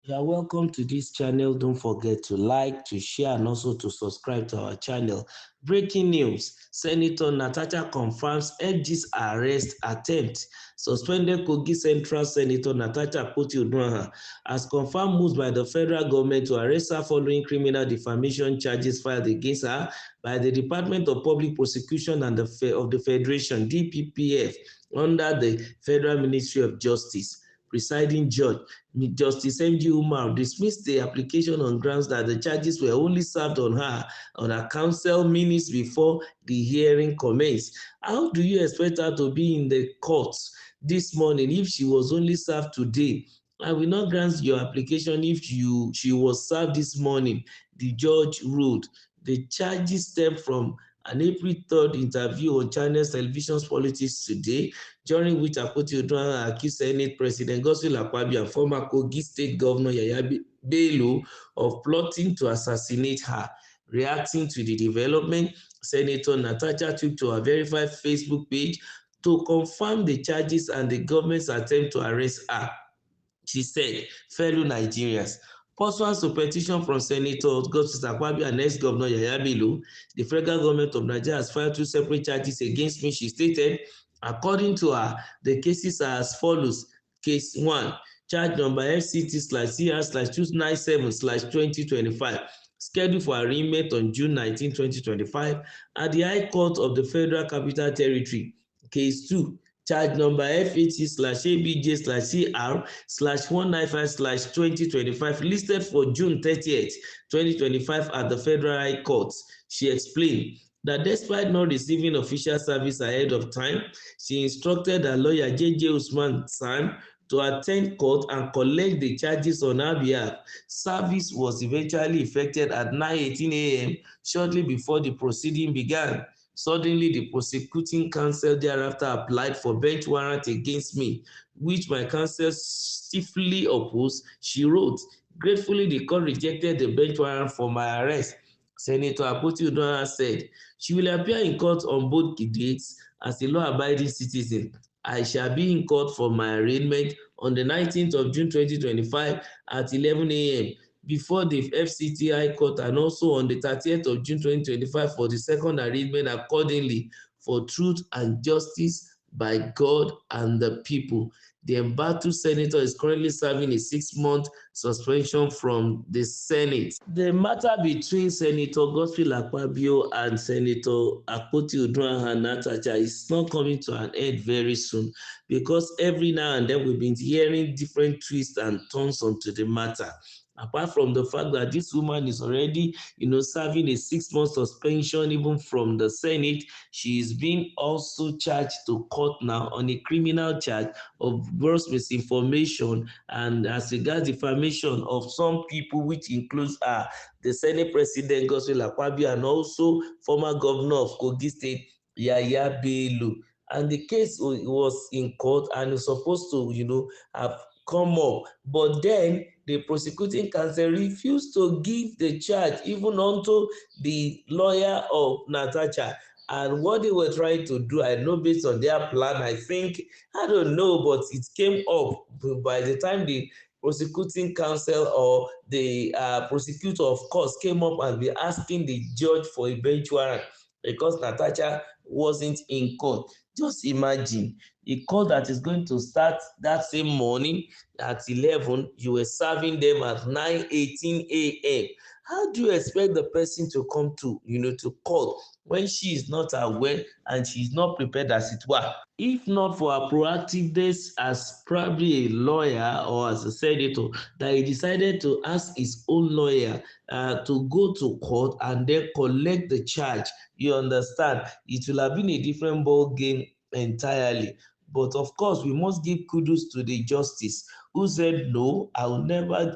You are welcome to this channel. Don't forget to like, to share, and also to subscribe to our channel. Breaking news. Senator Natasha confirms FG's arrest attempt. Suspended Kogi Central Senator Natasha Akpoti-Uduaghan has confirmed moves by the federal government to arrest her following criminal defamation charges filed against her by the Department of Public Prosecution and of the Federation, DPPF, under the Federal Ministry of Justice. Presiding judge Justice M.G. Umar dismissed the application on grounds that the charges were only served on her counsel minutes before the hearing commenced. How do you expect her to be in the courts this morning if she was only served today? I will not grant your application if she was served this morning, the judge ruled. The charges stem from an April 3rd interview on Channels Television's Politics Today, during which Akpoti-Uduaghan accused Senate President Godswill Akpabio and former Kogi State Governor Yaya Bello of plotting to assassinate her. Reacting to the development, Senator Natasha took to her verified Facebook page to confirm the charges and the government's attempt to arrest her. She said, fellow Nigerians, pursuant to petition from Senator Godswill Akpabio and ex-Governor Yaya Bello, the federal government of Nigeria has filed two separate charges against me, she stated. According to her, the cases are as follows. Case 1, charge number FCT/CR/297/2025, scheduled for arraignment on June 19, 2025, at the High Court of the Federal Capital Territory. Case 2, charge number FAT/ABJ/CR/195/2025, listed for June 30th, 2025 at the Federal High Court. She explained that despite not receiving official service ahead of time, she instructed her lawyer J.J. Usman San to attend court and collect the charges on her behalf. Service was eventually effected at 9:18 a.m. shortly before the proceeding began. Suddenly, the prosecuting counsel thereafter applied for bench warrant against me, which my counsel stiffly opposed. She wrote, gratefully, the court rejected the bench warrant for my arrest. Senator Akpoti-Uduaghan said, she will appear in court on both dates as a law-abiding citizen. I shall be in court for my arraignment on the 19th of June 2025 at 11 a.m. before the FCT High Court, and also on the 30th of June 2025 for the second arraignment accordingly, for truth and justice by God and the people. The embattled senator is currently serving a 6-month suspension from the Senate. The matter between Senator Godswill Akpabio and Senator Akpoti-Uduaghan Natasha is not coming to an end very soon, because every now and then we've been hearing different twists and turns onto the matter. Apart from the fact that this woman is already, serving a 6-month suspension even from the Senate, she is being also charged to court now on a criminal charge of gross misinformation and as regards defamation of some people, which includes the Senate President Godswill Akpabio and also former Governor of Kogi State Yaya Bello. And the case was in court and is supposed to, have come up, but then the prosecuting counsel refused to give the charge even unto the lawyer of Natasha. And what they were trying to do, I know based on their plan, I don't know, but it came up by the time the prosecuting counsel or the prosecutor, of course, came up and be asking the judge for a bench warrant because Natasha wasn't in court. Just imagine a court that is going to start that same morning at 11, you were serving them at 9:18 a.m. How do you expect the person to come to court when she is not aware and she is not prepared, as it were? If not for her proactiveness as probably a lawyer or as a senator, that he decided to ask his own lawyer to go to court and then collect the charge, you understand, it will have been a different ball game entirely. But of course, we must give kudos to the justice who said, no, I will never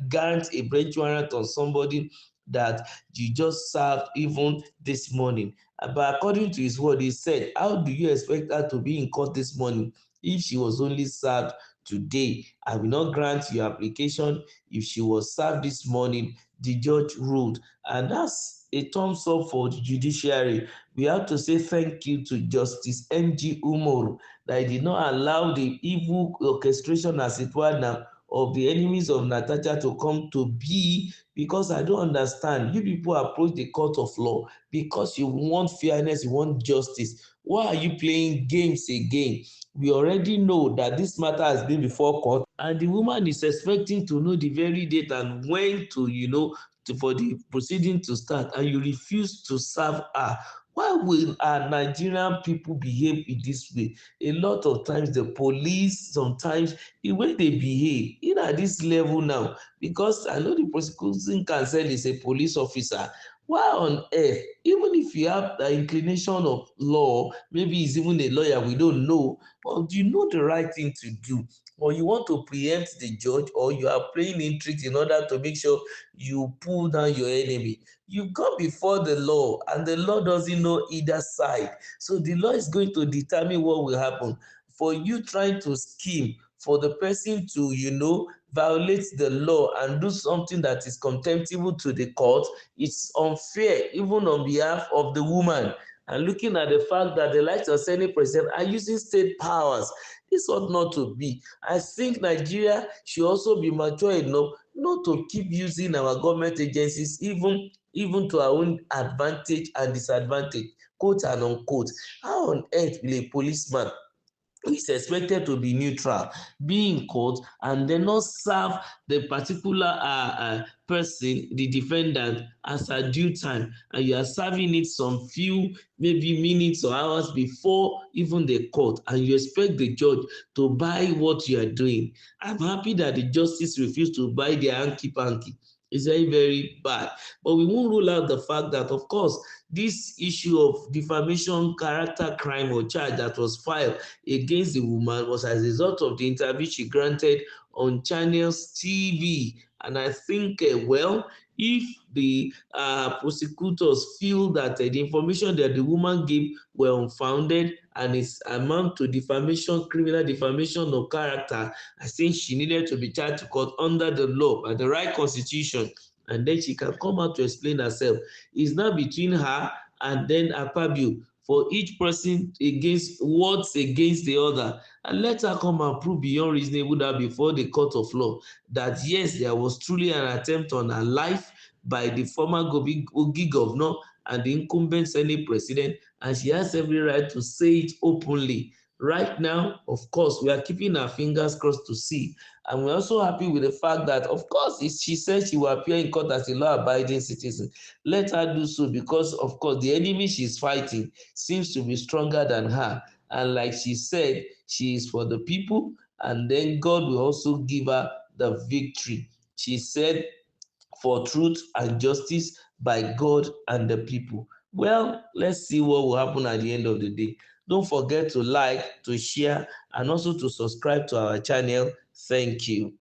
grant a bench warrant on somebody that you just served even this morning. But according to his word, he said, how do you expect her to be in court this morning if she was only served today? I will not grant your application if she was served this morning, the judge ruled. And that's a thumbs up for the judiciary. We have to say thank you to Justice M.G. Umoru that he did not allow the evil orchestration, as it were now, of the enemies of Natasha to come to be, because I don't understand. You people approach the court of law because you want fairness, you want justice. Why are you playing games again? We already know that this matter has been before court, and the woman is expecting to know the very date and when to, for the proceeding to start, and you refuse to serve her. Why will our Nigerian people behave in this way? A lot of times the police, sometimes the way they behave, even at this level now, because I know the prosecuting counsel is a police officer. Why on earth, even if you have the inclination of law, maybe he's even a lawyer, we don't know, but you know the right thing to do, or you want to preempt the judge, or you are playing intrigue in order to make sure you pull down your enemy. You come before the law, and the law doesn't know either side. So the law is going to determine what will happen. For you trying to scheme for the person to, violate the law and do something that is contemptible to the court, it's unfair, even on behalf of the woman. And looking at the fact that the likes of Senate President are using state powers, this ought not to be. I think Nigeria should also be mature enough not to keep using our government agencies, even to our own advantage and disadvantage, quote and unquote. How on earth will a policeman who is expected to be neutral be in court and then not serve the particular person, the defendant, as a due time, and you are serving it some few maybe minutes or hours before even the court, and you expect the judge to buy what you are doing? I'm happy that the justice refused to buy their hanky-panky. It's very, very bad. But we won't rule out the fact that, of course, this issue of defamation, character crime or charge that was filed against the woman was as a result of the interview she granted on Channels TV. And I think, if the prosecutors feel that the information that the woman gave were unfounded and it's amount to defamation, criminal defamation of character, I think she needed to be charged to court under the law and the right constitution, and then she can come out to explain herself. It's not between her and then Akpabio for each person against what's against the other, and let her come and prove beyond reasonable doubt before the court of law that yes, there was truly an attempt on her life by the former Ogi governor and the incumbent Senate president, and she has every right to say it openly. Right now, of course, we are keeping our fingers crossed to see, and we're also happy with the fact that, of course, she said she will appear in court as a law-abiding citizen. Let her do so, because, of course, the enemy she's fighting seems to be stronger than her. And like she said, she is for the people, and then God will also give her the victory. She said, for truth and justice by God and the people. Well, let's see what will happen at the end of the day. Don't forget to like, to share, and also to subscribe to our channel. Thank you.